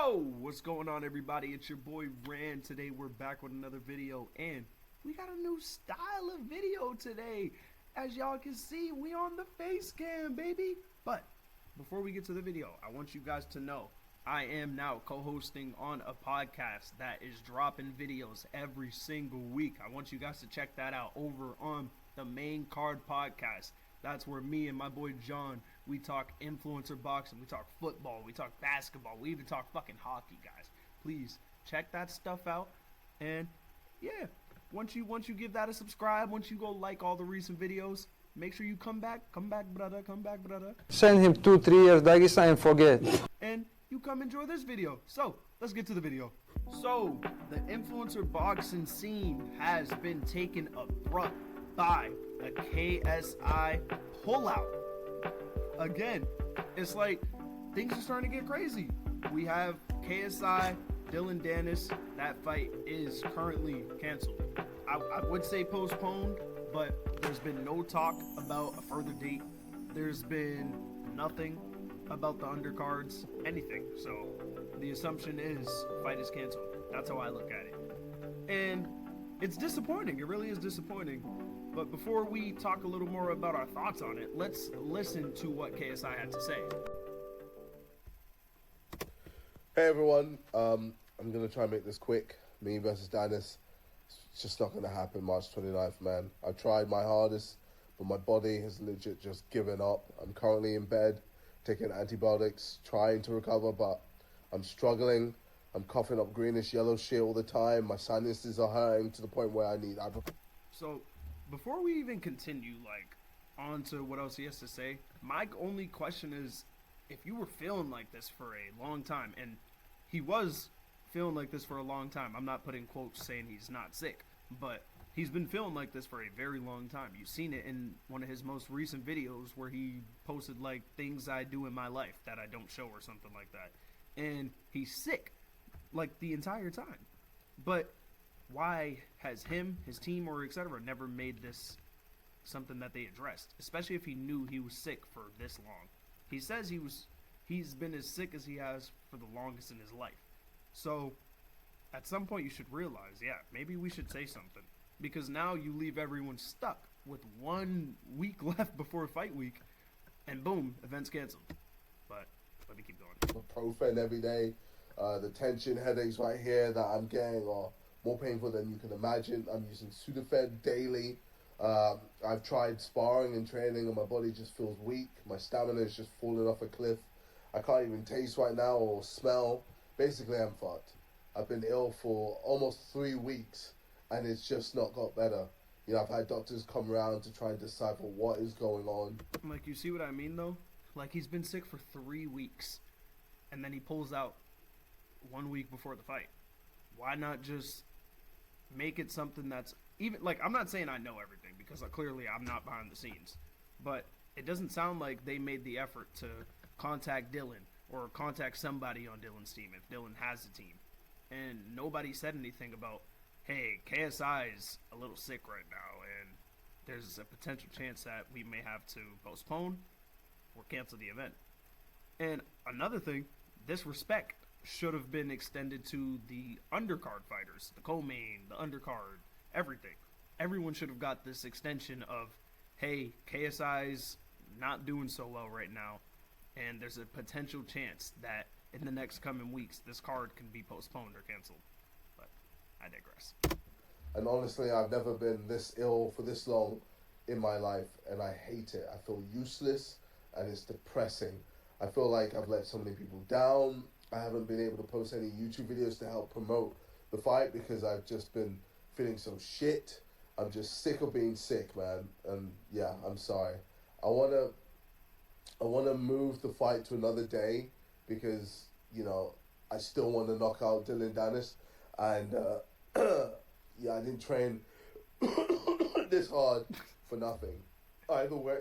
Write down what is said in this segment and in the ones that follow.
Yo, what's going on, everybody? It's your boy Rand. Today we're back with another video, and we got a new style of video today. As y'all can see, we on the face cam, baby. But before we get to the video, I want you guys to know I am now co-hosting on a podcast that is dropping videos every single week. I want you guys to check that out over on the Main Card Podcast. That's where me and my boy John, we talk influencer boxing, we talk football, we talk basketball, we even talk fucking hockey, guys. Please check that stuff out. And yeah, once you give that a subscribe, once you go like all the recent videos, make sure you come back, brother. Send him 2-3 years Dagestan and forget. And you come enjoy this video. So let's get to the video. So the influencer boxing scene has been taken abrupt by a KSI pullout. Again, it's like things are starting to get crazy. We have KSI, Dillon Danis. That fight is currently canceled. I would say postponed, but there's been no talk about a further date. There's been nothing about the undercards, anything. So the assumption is fight is canceled. That's how I look at it. And it's disappointing. It really is disappointing. But before we talk a little more about our thoughts on it, let's listen to what KSI had to say. Hey everyone, I'm going to try and make this quick. Me versus Danis. It's just not going to happen March 29th, man. I tried my hardest, but my body has legit just given up. I'm currently in bed, taking antibiotics, trying to recover, but I'm struggling. I'm coughing up greenish yellow shit all the time. My sinuses are hurting to the point where I need ibuprofen. So, before we even continue, on to what else he has to say, my only question is, if you were feeling like this for a long time, and he was feeling like this for a long time, I'm not putting quotes saying he's not sick, but he's been feeling like this for a very long time. You've seen it in one of his most recent videos where he posted, things I do in my life that I don't show or something like that. And he's sick, the entire time. But why has him, his team, or etc. never made this something that they addressed, especially if he knew he was sick for this long? He says he's been as sick as he has for the longest in his life. So at some point you should realize, yeah, maybe we should say something, because now you leave everyone stuck with 1 week left before fight week, and boom, event's canceled. But let me keep going. Ibuprofen every day. The tension headaches right here that I'm getting are more painful than you can imagine. I'm using Sudafed daily. I've tried sparring and training and my body just feels weak. My stamina is just falling off a cliff. I can't even taste right now or smell. Basically, I'm fucked. I've been ill for almost 3 weeks and it's just not got better. I've had doctors come around to try and decipher what is going on. You see what I mean, though? He's been sick for 3 weeks and then he pulls out 1 week before the fight. Why not just make it something that's even, I'm not saying I know everything, because clearly I'm not behind the scenes, but it doesn't sound like they made the effort to contact Dillon or contact somebody on Dillon's team if Dillon has a team. And nobody said anything about, hey, KSI is a little sick right now and there's a potential chance that we may have to postpone or cancel the event. And another thing, this respect should have been extended to the undercard fighters, the co-main, the undercard, everything. Everyone should have got this extension of, hey, KSI's not doing so well right now, and there's a potential chance that in the next coming weeks this card can be postponed or canceled. But I digress. And honestly, I've never been this ill for this long in my life, and I hate it. I feel useless, and it's depressing. I feel like I've let so many people down. I haven't been able to post any YouTube videos to help promote the fight because I've just been feeling so shit. I'm just sick of being sick, man. And yeah, I'm sorry. I wanna move the fight to another day because, I still want to knock out Dillon Danis. And yeah, I didn't train this hard for nothing. Either way,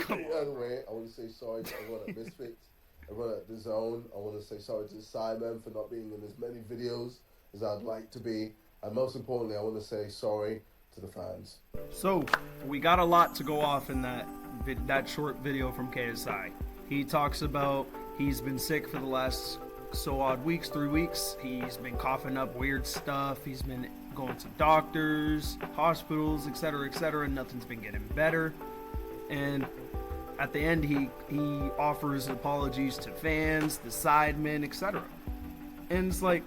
I want to say sorry to everyone at Misfits. Everyone at The Zone. I want to say sorry to Simon for not being in as many videos as I'd like to be. And most importantly, I want to say sorry to the fans. So, we got a lot to go off in that short video from KSI. He talks about he's been sick for the last so odd weeks, 3 weeks. He's been coughing up weird stuff. He's been going to doctors, hospitals, etc., etc. Nothing's been getting better. And at the end, he offers apologies to fans, the sidemen, etc. And it's like,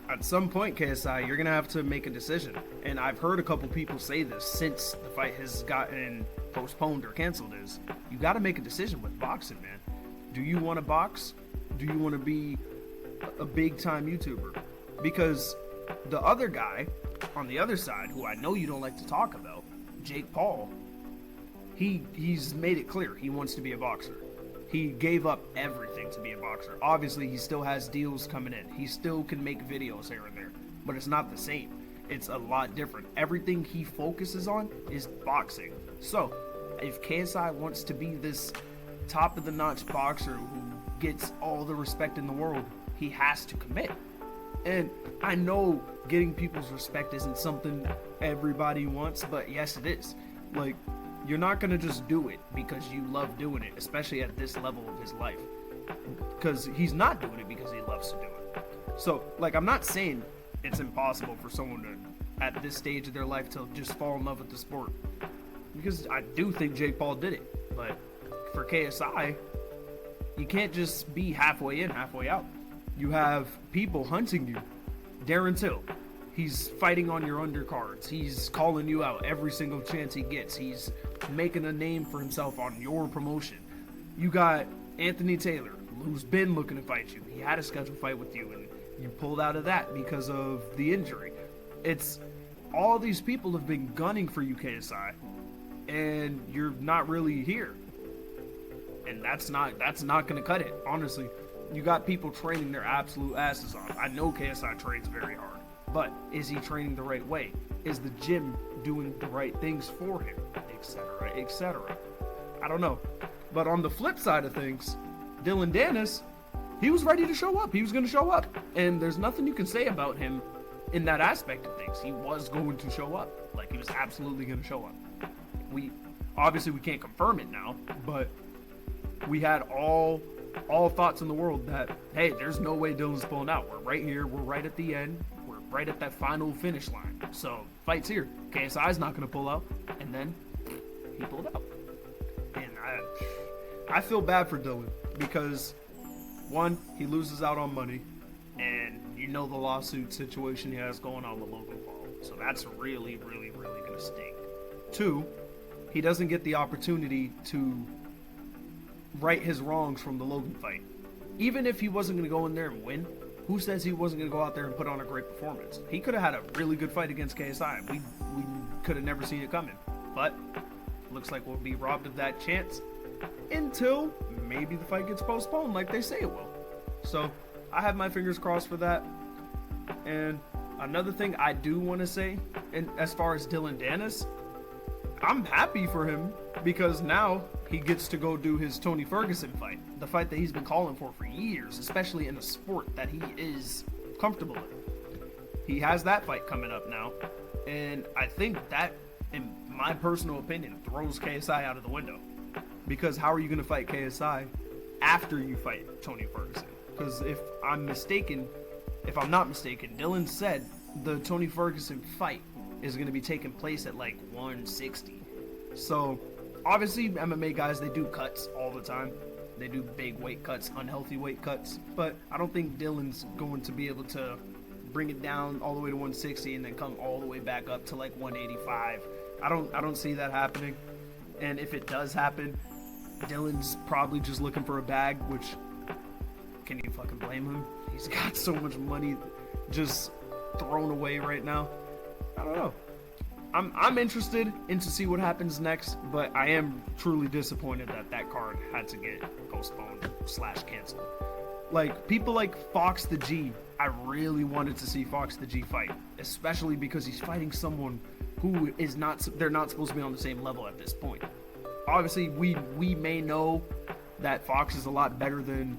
at some point, KSI, you're gonna have to make a decision. And I've heard a couple people say this since the fight has gotten postponed or canceled, is you got to make a decision with boxing, man. Do you want to box? Do you want to be a big time YouTuber? Because the other guy on the other side, who I know you don't like to talk about, Jake Paul, he's made it clear he wants to be a boxer. He gave up everything to be a boxer. Obviously, he still has deals coming in. He still can make videos here and there, but it's not the same. It's a lot different. Everything he focuses on is boxing. So, if KSI wants to be this top of the notch boxer who gets all the respect in the world, he has to commit. And I know getting people's respect isn't something everybody wants, but yes, it is. Like, you're not going to just do it because you love doing it, especially at this level of his life. Because he's not doing it because he loves to do it. So, like, I'm not saying it's impossible for someone to, at this stage of their life, to just fall in love with the sport. Because I do think Jake Paul did it. But for KSI, you can't just be halfway in, halfway out. You have people hunting you. Darren Till, he's fighting on your undercards. He's calling you out every single chance he gets. He's making a name for himself on your promotion. You got Anthony Taylor, who's been looking to fight you. He had a scheduled fight with you, and you pulled out of that because of the injury. It's all these people have been gunning for you, KSI, and you're not really here. And that's not going to cut it, honestly. You got people training their absolute asses off. I know KSI trains very hard, but is he training the right way? Is the gym doing the right things for him, etc., etc.? I don't know. But on the flip side of things, Dillon Danis, he was ready to show up. He was going to show up. And there's nothing you can say about him in that aspect of things. He was going to show up. Like, he was absolutely going to show up. Obviously we can't confirm it now, but we had all thoughts in the world that, hey, there's no way Dillon's pulling out. We're right here. We're right at the end. We're right at that final finish line. So, fight's here. KSI's not going to pull out. And then he pulled out. And I feel bad for Dillon because, one, he loses out on money. And you know the lawsuit situation he has going on with Logan Paul. So that's really, really, really going to sting. Two, he doesn't get the opportunity to right his wrongs from the Logan fight. Even if he wasn't going to go in there and win, who says he wasn't going to go out there and put on a great performance? He could have had a really good fight against KSI. We could have never seen it coming. But looks like we'll be robbed of that chance until maybe the fight gets postponed like they say it will. So I have my fingers crossed for that. And another thing I do want to say, and as far as Dillon Danis, I'm happy for him because now he gets to go do his Tony Ferguson fight, the fight that he's been calling for years, especially in a sport that he is comfortable in. He has that fight coming up now, and I think that, in my personal opinion, throws KSI out of the window. Because how are you going to fight KSI after you fight Tony Ferguson? Because if I'm not mistaken, Dillon said the Tony Ferguson fight is going to be taking place at like 160. So, obviously, MMA guys, they do cuts all the time. They do big weight cuts, unhealthy weight cuts. But I don't think Dillon's going to be able to bring it down all the way to 160 and then come all the way back up to like 185. I don't see that happening. And if it does happen, Dillon's probably just looking for a bag, which, can you fucking blame him? He's got so much money just thrown away right now. I don't know. I'm interested in to see what happens next, but I am truly disappointed that card had to get postponed / canceled. Like, people like Fox the G, I really wanted to see Fox the G fight, especially because he's fighting someone who is they're not supposed to be on the same level at this point. Obviously, we may know that Fox is a lot better than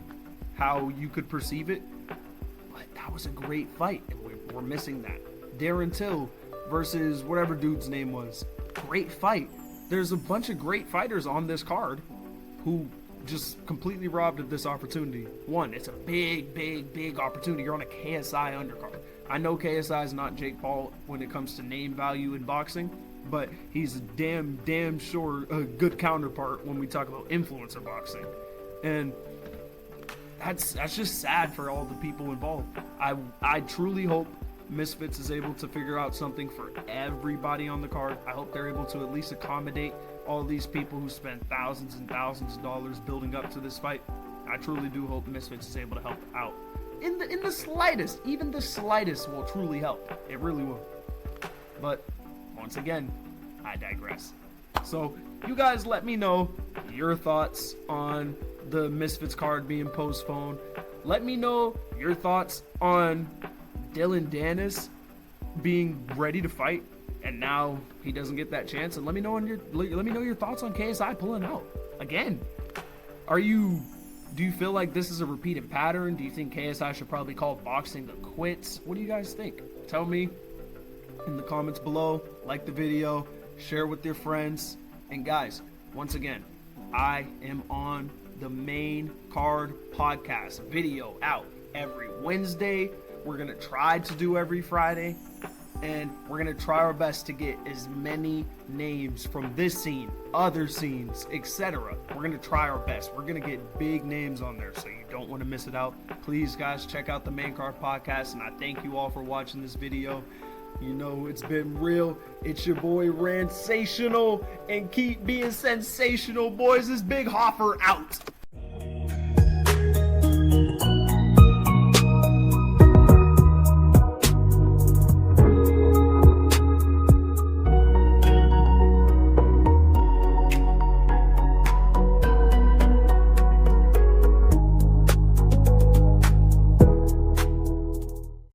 how you could perceive it, but that was a great fight, and we're missing that. Darren Till versus whatever dude's name was. Great fight. There's a bunch of great fighters on this card who just completely robbed of this opportunity. One, it's a big opportunity. You're on a KSI undercard. I know KSI is not Jake Paul when it comes to name value in boxing, but he's a damn sure a good counterpart when we talk about influencer boxing. And that's just sad for all the people involved. I truly hope Misfits is able to figure out something for everybody on the card. I hope they're able to at least accommodate all these people who spent thousands and thousands of dollars building up to this fight. I truly do hope Misfits is able to help out. In the slightest, even the slightest will truly help. It really will. But once again, I digress. So you guys let me know your thoughts on the Misfits card being postponed. Let me know your thoughts on Dillon Danis being ready to fight and now he doesn't get that chance. And let me know your thoughts on KSI pulling out again. Do you feel like this is a repeated pattern? Do you think KSI should probably call boxing the quits? What do you guys think? Tell me in the comments below. Like the video, share with your friends. And guys, once again, I am on the Main Card Podcast. Video out every Wednesday. We're going to try to do every Friday. And we're going to try our best to get as many names from this scene, other scenes, etc. We're going to try our best. We're going to get big names on there, so you don't want to miss it out. Please, guys, check out the Main Card Podcast, and I thank you all for watching this video. You know, it's been real. It's your boy, Ransational, and keep being sensational, boys. This Big Hoffer out.